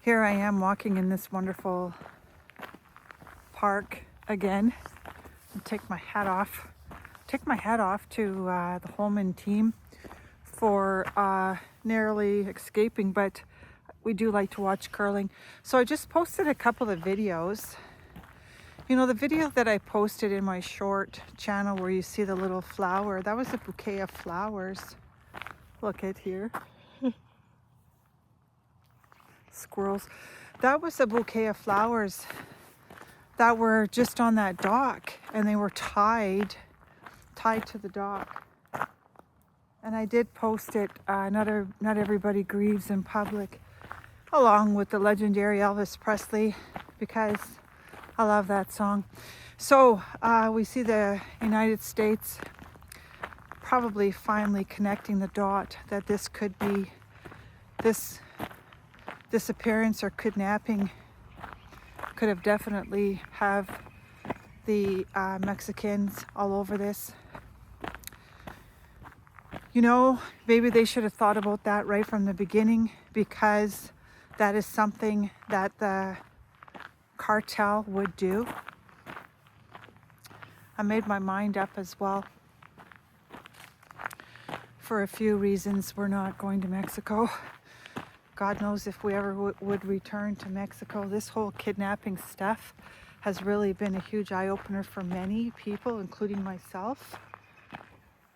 Here I am walking in this wonderful park again. And take my hat off. Take my hat off to the Holman team for narrowly escaping, but we do like to watch curling. So I just posted a couple of videos. You know, the video that I posted in my short channel where you see the little flower, that was a bouquet of flowers. Look at here. Squirrels. That was a bouquet of flowers that were just on that dock, and they were tied to the dock. And I did post it, not everybody grieves in public, along with the legendary Elvis Presley, because I love that song. So we see the United States probably finally connecting the dot that this could be, this disappearance or kidnapping could have definitely have the Mexicans all over this. You know, maybe they should have thought about that right from the beginning, because that is something that the cartel would do. I made my mind up as well. For a few reasons, we're not going to Mexico. God knows if we ever would return to Mexico. This whole kidnapping stuff has really been a huge eye-opener for many people, including myself.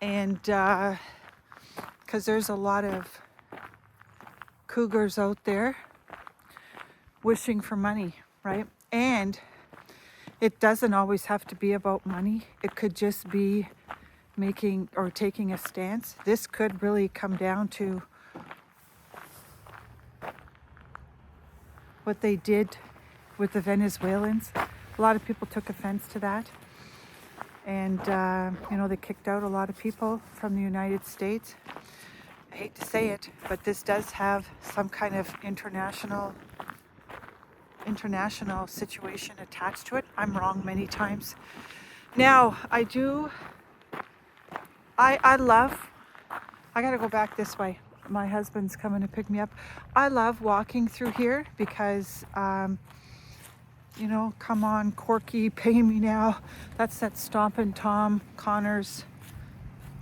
And because there's a lot of cougars out there wishing for money, right? And it doesn't always have to be about money. It could just be making or taking a stance. This could really come down to what they did with the Venezuelans. A lot of people took offense to that. And, you know, they kicked out a lot of people from the United States. I hate to say it, but this does have some kind of international situation attached to it. I'm wrong many times. Now, I gotta go back this way. My husband's coming to pick me up. I love walking through here because, you know, come on, Corky, pay me now. That's that Stompin' Tom Connors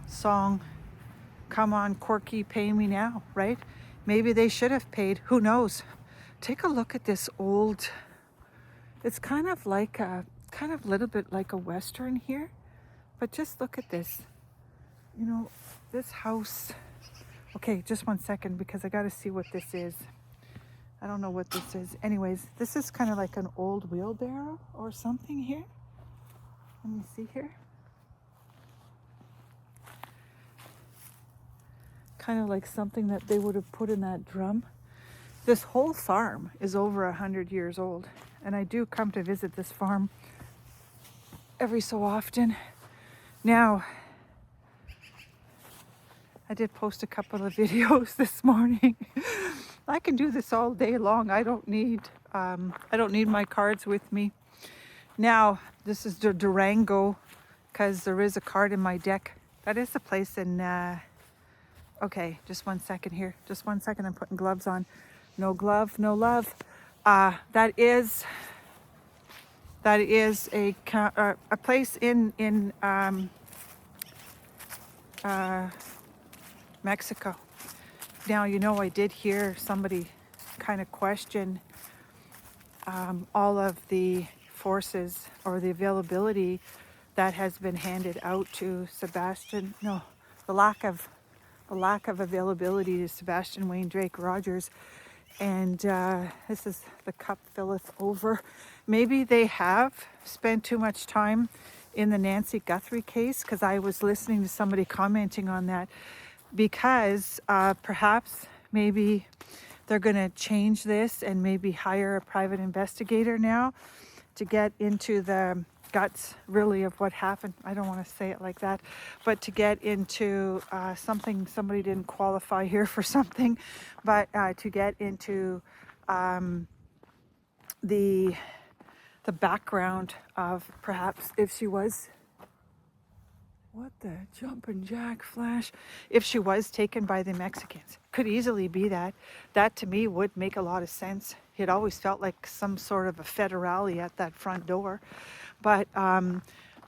song. Come on, Corky, pay me now, right? Maybe they should have paid. Who knows? Take a look at this old, it's kind of a little bit like a Western here, but just look at this. You know, this house. Okay, just one second, because I got to see what this is. I don't know what this is. Anyways, this is kind of like an old wheelbarrow or something here. Let me see here. Kind of like something that they would have put in that drum. This whole farm is over 100 years old, and I do come to visit this farm every so often. Now, I did post a couple of videos this morning. I can do this all day long. I don't need my cards with me. Now, this is the Durango, because there is a card in my deck. That is the place in, okay, just one second here. Just one second, I'm putting gloves on. No glove, no love. That is a place in Mexico. Now, you know, I did hear somebody kind of question all of the forces or the availability that has been handed out to Sebastian. No, the lack of availability to Sebastian Wayne Drake Rogers. And this is the cup filleth over. Maybe they have spent too much time in the Nancy Guthrie case, because I was listening to somebody commenting on that, because perhaps maybe they're going to change this and maybe hire a private investigator now to get into the guts really of what happened. I don't want to say it like that, but to get into something, somebody didn't qualify here for something, but to get into the background of perhaps if she was, What the jumping jack flash? If she was taken by the Mexicans, could easily be that. That to me would make a lot of sense. It always felt like some sort of a federale at that front door. But I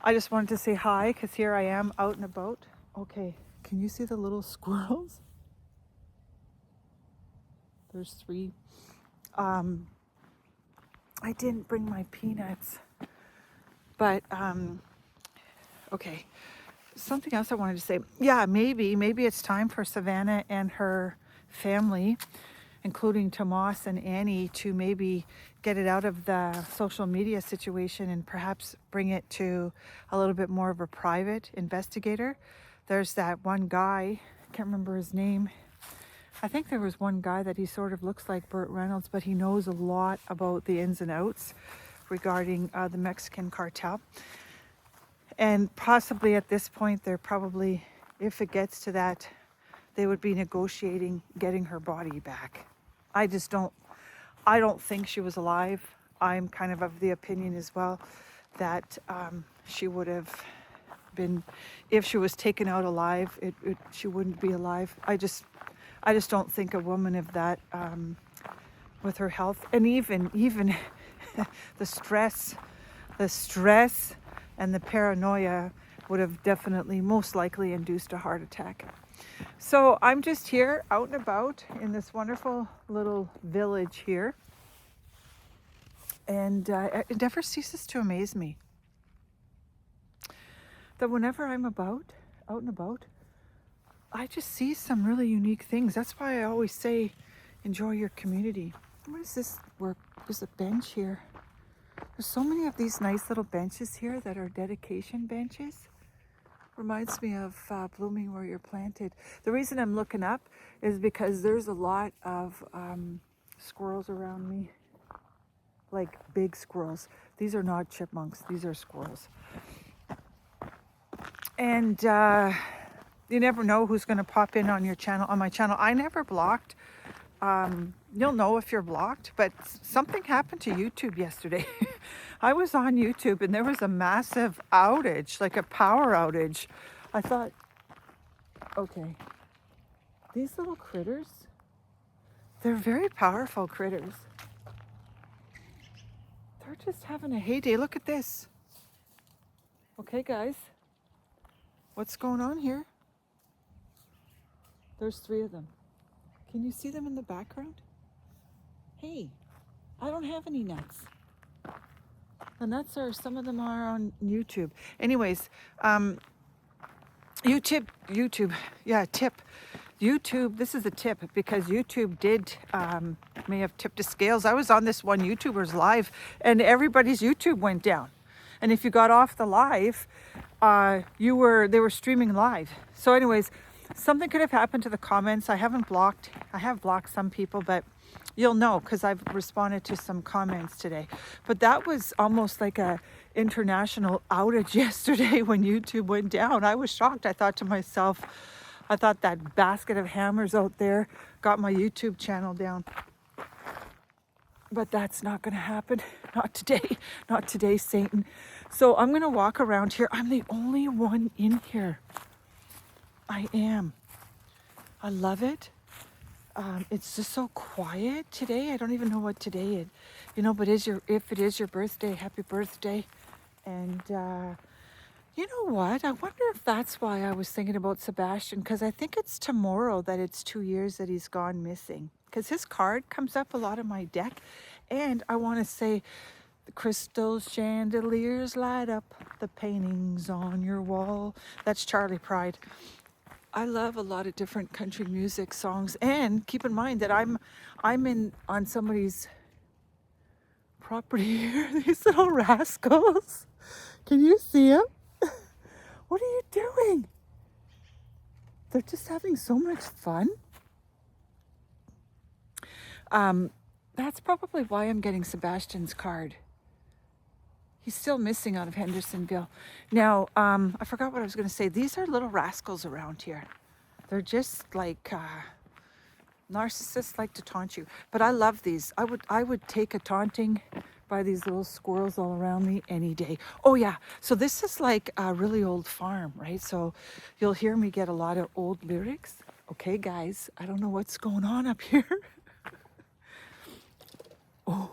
just wanted to say hi because here I am out and about. Okay, can you see the little squirrels? There's 3. I didn't bring my peanuts, but okay. Something else I wanted to say. Yeah, maybe it's time for Savannah and her family, including Tomas and Annie, to maybe get it out of the social media situation and perhaps bring it to a little bit more of a private investigator. There's that one guy, I can't remember his name. I think there was one guy that he sort of looks like Burt Reynolds, but he knows a lot about the ins and outs regarding the Mexican cartel. And possibly at this point, they're probably, if it gets to that, they would be negotiating getting her body back. I don't think she was alive. I'm kind of the opinion as well that she would have been, if she was taken out alive, she wouldn't be alive. I just don't think a woman of that, with her health, and even the stress and the paranoia would have definitely, most likely, induced a heart attack. So I'm just here out and about in this wonderful little village here. And it never ceases to amaze me that whenever I'm out and about, I just see some really unique things. That's why I always say, enjoy your community. What is this work? There's a bench here. There's so many of these nice little benches here that are dedication benches. Reminds me of blooming where you're planted. The reason I'm looking up is because there's a lot of squirrels around me, like big squirrels. These are not chipmunks, these are squirrels. And you never know who's going to pop in on my channel. I never blocked. You'll know if you're blocked, but something happened to YouTube yesterday. I was on YouTube and there was a massive outage, like a power outage. I thought, okay, these little critters, they're very powerful critters. They're just having a heyday. Look at this. Okay, guys, what's going on here? There's 3 of them. Can you see them in the background? Hey, I don't have any nuts. The nuts are, some of them are on YouTube. Anyways, YouTube, yeah, tip. YouTube, this is a tip because YouTube may have tipped the scales. I was on this one YouTuber's live and everybody's YouTube went down. And if you got off the live, they were streaming live. So anyways, something could have happened to the comments. I have blocked some people, but you'll know because I've responded to some comments today. But that was almost like a international outage yesterday when YouTube went down. I was shocked. I thought to myself, that basket of hammers out there got my YouTube channel down. But that's not going to happen. Not today. Not today, Satan. So I'm going to walk around here. I'm the only one in here. I am. I love it. It's just so quiet today. I don't even know what today is. But if it is your birthday, happy birthday. And you know what? I wonder if that's why I was thinking about Sebastian, because I think it's tomorrow that it's 2 years that he's gone missing. Because his card comes up a lot on my deck. And I want to say, the crystal chandeliers light up the paintings on your wall. That's Charlie Pride. I love a lot of different country music songs, and keep in mind that I'm on somebody's property here. These little rascals. Can you see them? What are you doing? They're just having so much fun. That's probably why I'm getting Sebastian's card. He's still missing out of Hendersonville. Now, I forgot what I was going to say. These are little rascals around here. They're just like narcissists like to taunt you. But I love these. I would take a taunting by these little squirrels all around me any day. Oh yeah, so this is like a really old farm, right? So you'll hear me get a lot of old lyrics. Okay, guys, I don't know what's going on up here. Oh,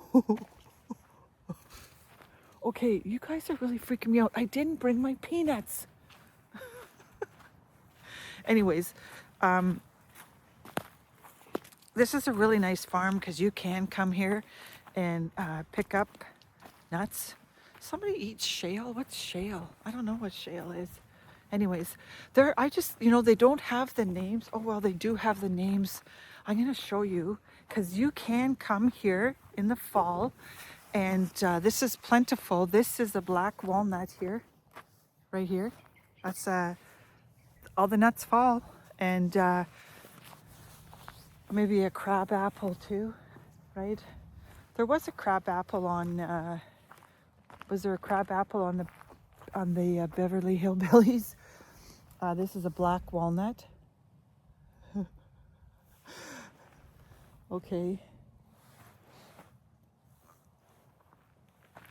okay, you guys are really freaking me out. I didn't bring my peanuts. Anyways, this is a really nice farm because you can come here and pick up nuts. Somebody eats shale. What's shale? I don't know what shale is. Anyways, I just, they don't have the names. Oh, well, they do have the names. I'm going to show you because you can come here in the fall and this is plentiful. This is a black walnut here, right here. That's all the nuts fall, and maybe a crab apple too, right? There was a crab apple on, was there a crab apple on the Beverly Hillbillies? This is a black walnut. Okay.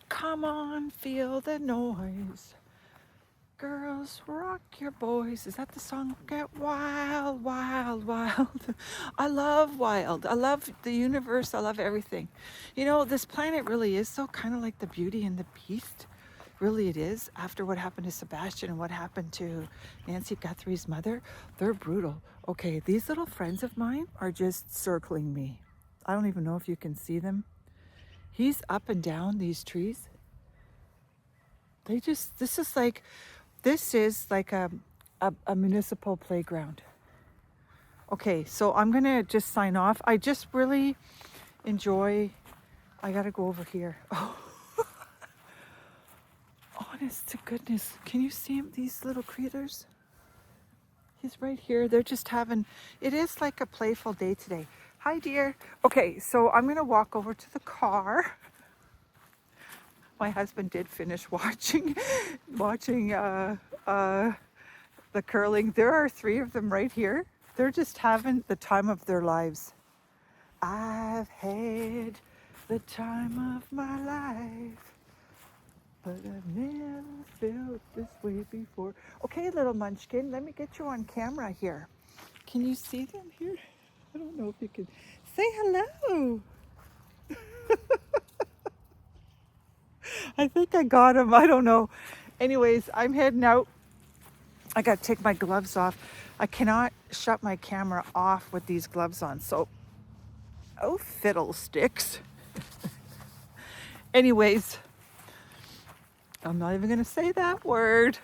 Come on, feel the noise. Girls, rock your boys. Is that the song? Get wild, wild, wild. I love wild. I love the universe. I love everything. This planet really is so kind of like the Beauty and the Beast. Really it is. After what happened to Sebastian and what happened to Nancy Guthrie's mother, they're brutal. Okay, these little friends of mine are just circling me. I don't even know if you can see them. He's up and down these trees. This is like a municipal playground. Okay, so I'm gonna just sign off. I just really enjoy, I gotta go over here. Oh, honest to goodness, can you see him, these little critters? He's right here. They're just it is like a playful day today. Hi, dear. Okay, so I'm gonna walk over to the car. My husband did finish watching the curling. There are 3 of them right here. They're just having the time of their lives. I've had the time of my life, but I've never felt this way before. Okay, little munchkin, let me get you on camera here. Can you see them here? I don't know if you can. Say hello. I think I got him. I don't know. Anyways, I'm heading out. I got to take my gloves off. I cannot shut my camera off with these gloves on. So, oh, fiddlesticks. Anyways, I'm not even going to say that word.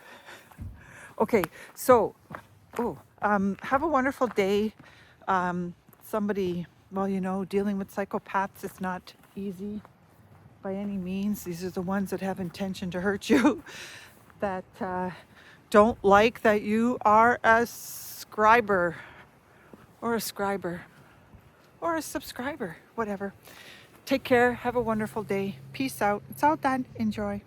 Okay, so, have a wonderful day. Somebody, dealing with psychopaths is not easy by any means. These are the ones that have intention to hurt you, that don't like that you are a scriber or a subscriber, whatever. Take care. Have a wonderful day. Peace out. It's all done. Enjoy.